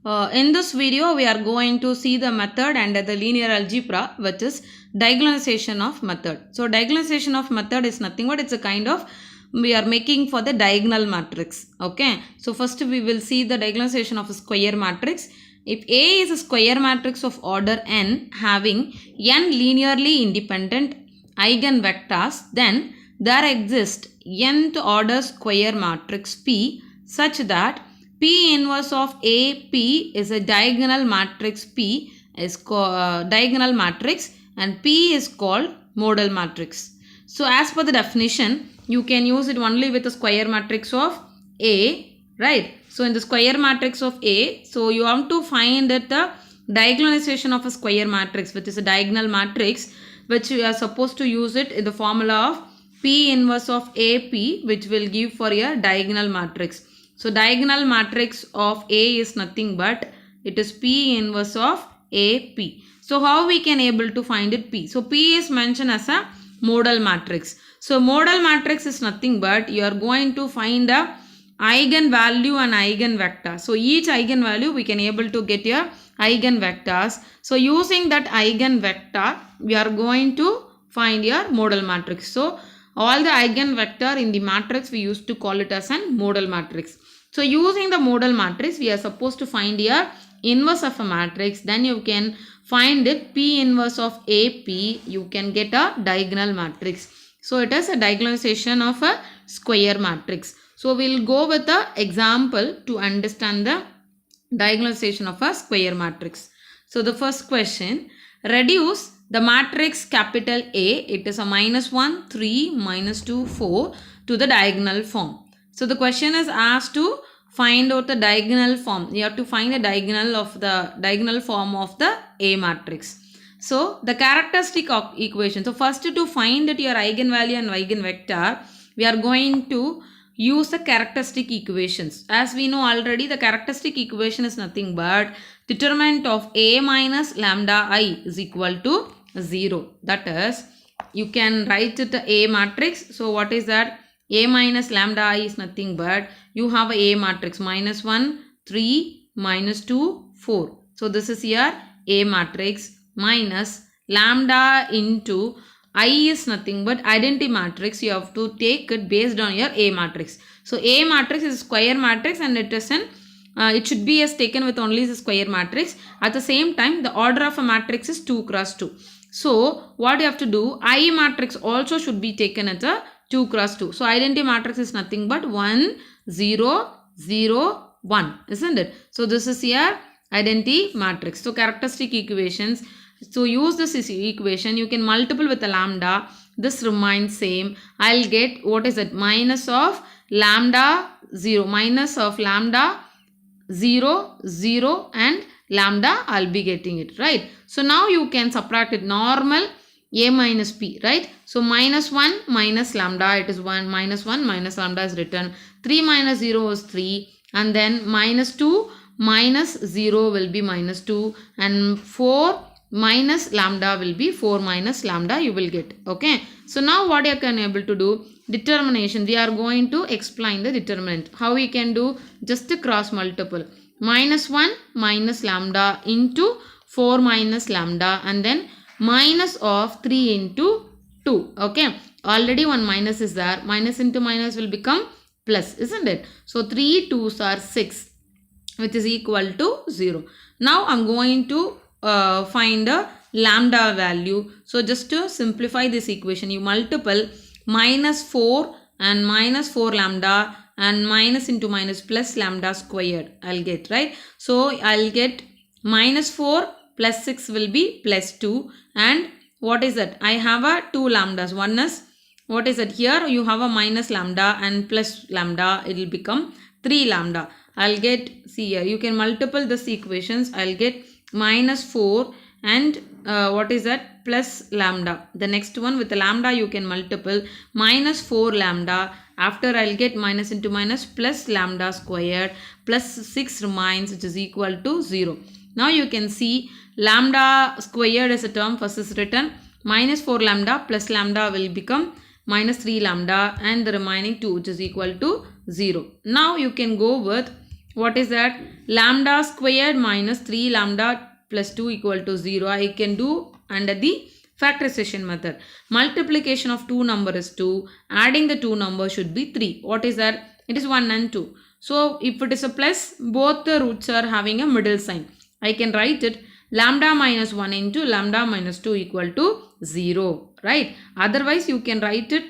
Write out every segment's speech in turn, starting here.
In this video, we are going to see the method under the linear algebra, which is diagonalization of method. So, diagonalization of method is nothing but it's a kind of we are making for the diagonal matrix. Okay. So, first we will see the diagonalization of a square matrix. If A is a square matrix of order n having n linearly independent eigenvectors, then there exists nth order square matrix P such that P inverse of AP is a diagonal matrix P is diagonal matrix and P is called modal matrix. So as per the definition, you can use it only with the square matrix of A, right? So in the square matrix of A, so you have to find that the diagonalization of a square matrix, which is a diagonal matrix, which you are supposed to use it in the formula of P inverse of AP, which will give for a diagonal matrix. So diagonal matrix of A is nothing but it is P inverse of AP. So how we can able to find it P? So P is mentioned as a modal matrix. So modal matrix is nothing but you are going to find the eigenvalue and eigenvector. So each eigenvalue we can able to get your eigenvectors. So using that eigenvector we are going to find your modal matrix. So all the eigenvector in the matrix we used to call it as a modal matrix. So using the modal matrix we are supposed to find your inverse of a matrix. Then you can find it P inverse of AP. You can get a diagonal matrix. So it is a diagonalization of a square matrix. So we'll go with the example to understand the diagonalization of a square matrix. So the first question, reduce the matrix capital A, it is a -1, 3, -2, 4 to the diagonal form. So the question is asked to find out the diagonal form. You have to find the diagonal form of the A matrix. So the characteristic of equation. So first to find that your eigenvalue and eigenvector, we are going to use the characteristic equations. As we know already, the characteristic equation is nothing but determinant of A minus lambda I is equal to 0. That is, you can write it A matrix. So what is that? A minus lambda I is nothing but you have a matrix -1, 3, -2, 4. So this is your A matrix minus lambda into I is nothing but identity matrix. You have to take it based on your A matrix. So A matrix is a square matrix and it is it should be as taken with only the square matrix. At the same time, the order of a matrix is 2 cross 2. So what you have to do, I matrix also should be taken as a 2 cross 2. So identity matrix is nothing but 1, 0, 0, 1, isn't it? So this is your identity matrix. So characteristic equations. So use this equation. You can multiple with the lambda. This remains same. I'll get what is it? Minus of lambda 0. Minus of lambda 0, 0 and lambda. I'll be getting it, right? So now you can subtract it. Normal A minus P, right? So -1 minus lambda, it is 1, -1 minus lambda is written. 3 minus 0 is 3 and then -2 minus 0 will be -2 and 4 minus lambda will be 4 minus lambda you will get. Okay. So now what you can able to do? Determination. We are going to explain the determinant. How we can do? Just cross multiple. -1 minus lambda into 4 minus lambda and then minus of 3 into 2. Okay. Already one minus is there. Minus into minus will become plus, isn't it? So 3 2s are 6, which is equal to 0. Now I'm going to find a lambda value. So just to simplify this equation, you multiple -4 and -4 lambda and minus into minus plus lambda squared. I'll get, right? So I'll get -4 plus 6 will be +2 and what is that? I have a 2 lambdas. One is, what is it? Here you have a minus lambda and plus lambda. It will become 3 lambda. I'll get, see here, you can multiple this equations. I'll get -4 and what is that? Plus lambda. The next one with the lambda you can multiple -4 lambda. After I'll get minus into minus plus lambda squared plus 6 remains, which is equal to 0. Now you can see lambda squared as a term first is written. -4 lambda plus lambda will become -3 lambda and the remaining 2, which is equal to 0. Now you can go with what is that? Lambda squared minus 3 lambda plus 2 equal to 0. I can do under the factorization method. Multiplication of two numbers is 2. Adding the two numbers should be 3. What is that? It is 1 and 2. So if it is a plus, both the roots are having a middle sign. I can write it lambda minus 1 into lambda minus 2 equal to 0. Right? Otherwise you can write it,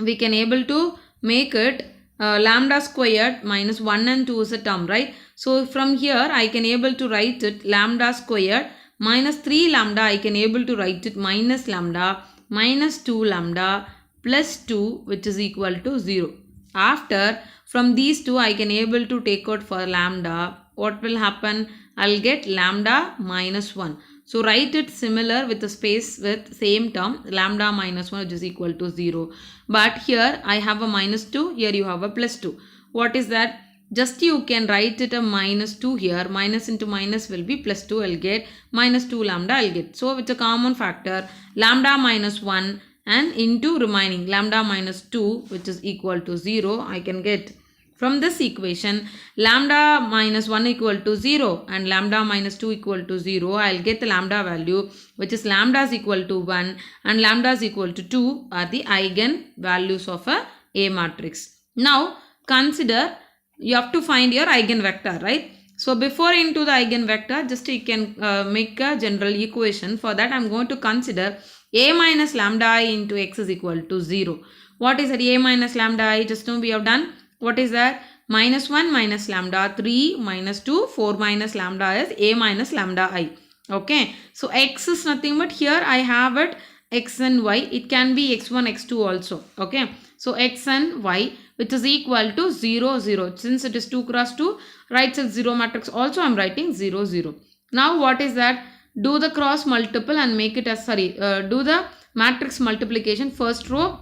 we can able to make it lambda squared minus 1 and 2 is a term, right? So from here I can able to write it lambda squared minus 3 lambda, I can able to write it minus lambda minus 2 lambda plus 2 which is equal to 0. After from these two I can able to take out for lambda. What will happen? I'll get lambda minus 1. So write it similar with a space with same term lambda minus 1 which is equal to 0. But here I have a minus 2, here you have a plus 2. What is that? Just you can write it a minus 2 here. Minus into minus will be plus 2. I'll get minus 2 lambda I'll get. So with a common factor lambda minus 1 and into remaining lambda minus 2 which is equal to 0. I can get from this equation lambda minus 1 equal to 0 and lambda minus 2 equal to 0. I'll get the lambda value which is lambda is equal to 1 and lambda is equal to 2 are the eigen values of a matrix. Now consider you have to find your eigenvector, right? So before into the eigenvector, just you can make a general equation. For that I am going to consider a minus lambda I into x is equal to 0. What is that? A minus lambda I, just now we have done. What is that? Minus 1 minus lambda, 3 minus 2, 4 minus lambda is a minus lambda I. Okay. So x is nothing but here I have it x and y. It can be x1, x2 also. Okay. So x and y which is equal to 0, 0. Since it is 2 cross 2, right side 0 matrix also I am writing 0, 0. Now what is that? Do the cross multiple and make it as, do the matrix multiplication, first row,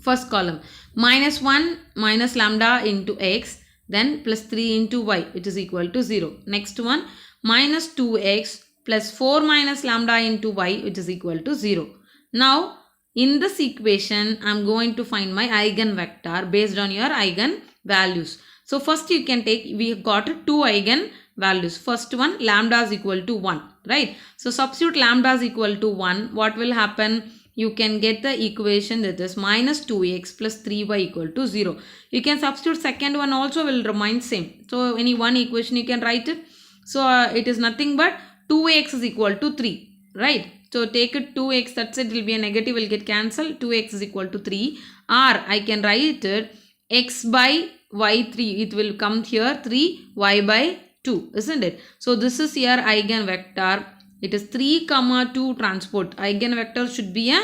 first column. Minus 1 minus lambda into x, then plus 3 into y which is equal to 0. Next one minus 2x plus 4 minus lambda into y which is equal to 0. Now in this equation I am going to find my eigenvector based on your eigen values. So first you can take, we got two eigen values. First one lambda is equal to 1, right? So substitute lambda is equal to 1. What will happen? You can get the equation that is minus 2x plus 3y equal to 0. You can substitute second one also will remain same. So any one equation you can write it. So it is nothing but 2x is equal to 3, right? So take it 2x, that's it, will be a negative, will get cancelled. 2x is equal to 3. Or I can write it x by y 3. It will come here 3 y by 2, isn't it? So this is your eigenvector. It is 3 comma 2 transport. Eigenvector should be a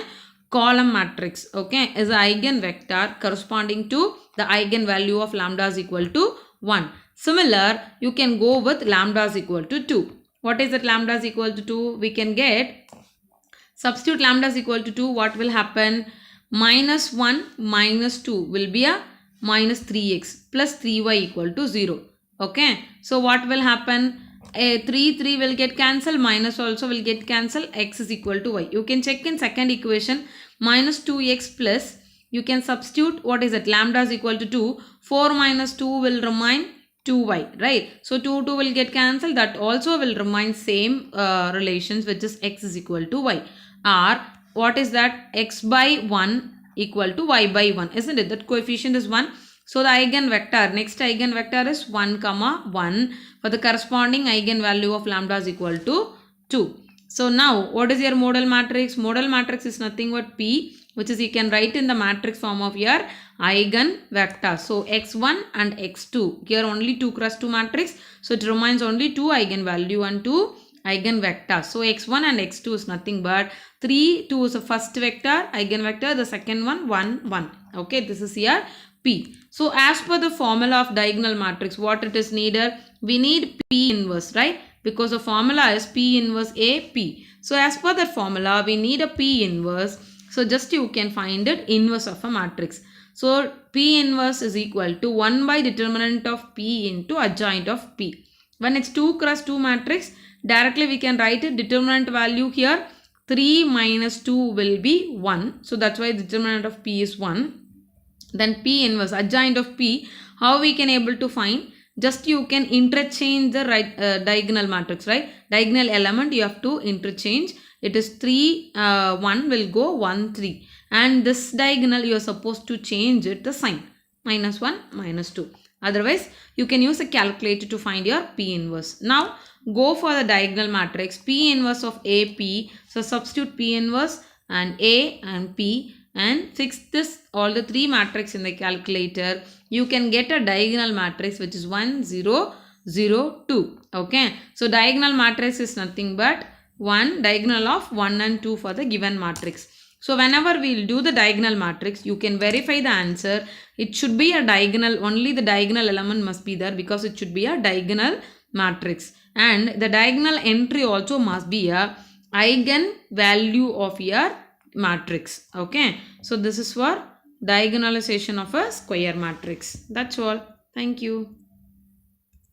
column matrix. Okay, as an eigenvector corresponding to the eigenvalue of lambda is equal to 1. Similar, you can go with lambda is equal to 2. What is that lambda is equal to 2? We can get, substitute lambda is equal to 2. What will happen? Minus 1 minus 2 will be a minus 3x plus 3y equal to 0. Okay. So what will happen? 3 will get cancelled, minus also will get cancelled, x is equal to y. You can check in second equation, minus 2x plus, you can substitute, what is it? Lambda is equal to 2, 4 minus 2 will remain 2y, right? So 2 will get cancelled, that also will remain same relations which is x is equal to y. Or what is that? X by 1 equal to y by 1, isn't it? That coefficient is 1. So the eigenvector, next eigenvector is 1 comma 1 for the corresponding eigenvalue of lambda is equal to 2. So now what is your modal matrix? Modal matrix is nothing but P, which is you can write in the matrix form of your eigenvector. So x1 and x2, here only 2 cross 2 matrix. So it remains only 2 eigenvalue and 2 eigenvector. So x1 and x2 is nothing but 3, 2 is the first vector, eigenvector, the second one 1, 1. Okay, this is here P. So as per the formula of diagonal matrix, what it is needed? We need P inverse, right? Because the formula is P inverse A, P. So as per that formula, we need a P inverse. So just you can find it inverse of a matrix. So P inverse is equal to 1 by determinant of P into adjoint of P. When it's 2 cross 2 matrix, directly we can write it determinant value here 3 minus 2 will be 1. So that's why determinant of P is 1. Then P inverse adjoint of P, how we can able to find? just you can interchange the right diagonal matrix, right? Diagonal element you have to interchange. It is 3, 1 will go 1, 3. And this diagonal you are supposed to change it the sign. Minus 1, minus 2. Otherwise, you can use a calculator to find your P inverse. Now, go for the diagonal matrix P inverse of AP. So, substitute P inverse and A and P and fix this all the 3 matrix in the calculator. You can get a diagonal matrix which is 1, 0, 0, 2. Okay. So, diagonal matrix is nothing but 1 diagonal of 1 and 2 for the given matrix. So, whenever we will do the diagonal matrix, you can verify the answer. It should be a diagonal, only the diagonal element must be there because it should be a diagonal matrix. And the diagonal entry also must be a eigen value of your matrix. Okay. So, this is for diagonalization of a square matrix. That's all. Thank you.